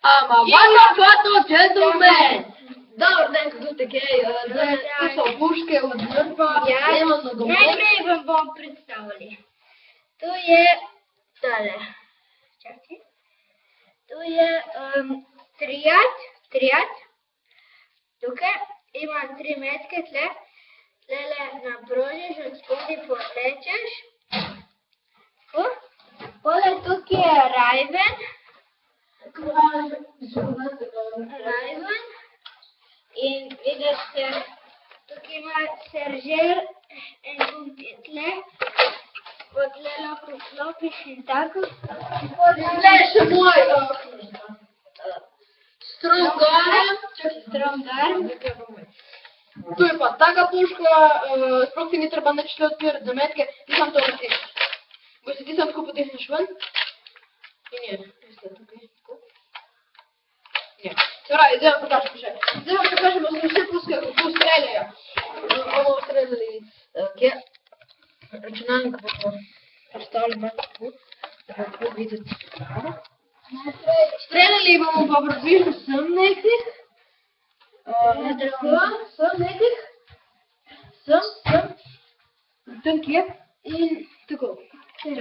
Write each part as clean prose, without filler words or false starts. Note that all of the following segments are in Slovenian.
What about gentlemen? Dobar dan, kako ste kaj? Tu so puške od Nerfa, imamo nogomet. Najprej vam bom predstavili. Tu je tale. Čakaj. Tu je triad. Tukaj ima 3 metke tle. Tlele naprožiš, od spodaj potečeš. Pole tukaj je Raven. In vidiš se, tukaj ima seržer, en punkt je tle. Tle lahko klopiš in tako. Tle še moj strong arm. Tu je pa taka puška, sploh ti ni treba nič tle odpirati za metke, ti sam to vrtiš. Boš se ti sam tako potisneš ven. In je, mislim, tukaj, tako. Je. Se pravi, zdaj vam pokažemo še. Zdaj vam pokažemo vse puške, kako streljajo. Bomo streljali, kje? Računalnik bomo postavili malo tako, da bo tako videti. Streljali bomo pa približno sem nekih. Sem nekih. Sem. Tam kje? In tako. In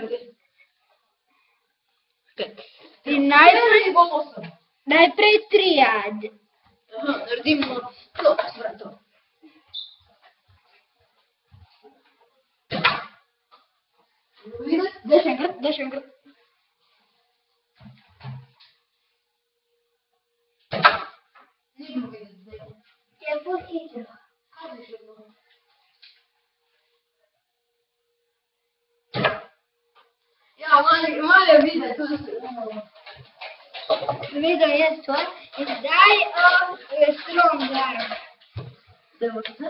najprej triad. Aha, naredimo to, sprav to. Videti? Daj še enkrat. Ni bilo videti zdaj. Je bolj hitro. Kaj bi še bilo? Ja, malo je videti, tudi se imamo. Video je to. In zdaj je strong arm. Zdaj bo se.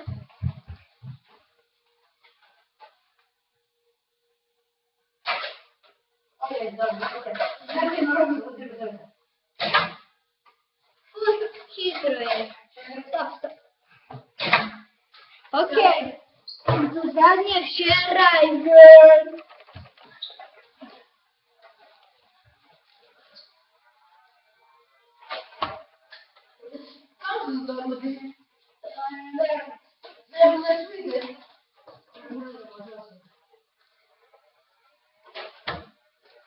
Okej, dobro, okej. Zdaj je naravno potrebe. Hitro je. Stop. Okej. Do zadnje še Raven. Kam se dobro ti? Ne videti.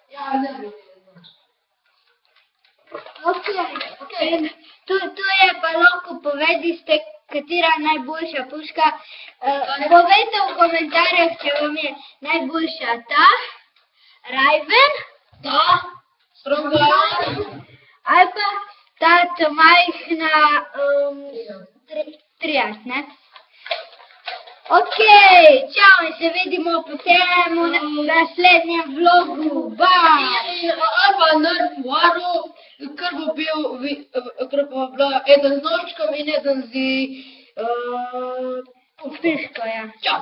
Ja, ne bi videti. Okej. Tu je pa lahko povediste, katera najboljša puška. Povejte v komentarjih, če vam je najboljša ta, Raven, Ta, strong arm. ali pa ta majhna triad, ne? Okej, čau in se vidimo potem v naslednjem vlogu. Bam! Ali pa Nerf Waru, ker bo bilo eden z nožčkom in eden z Puško, ja. Čau!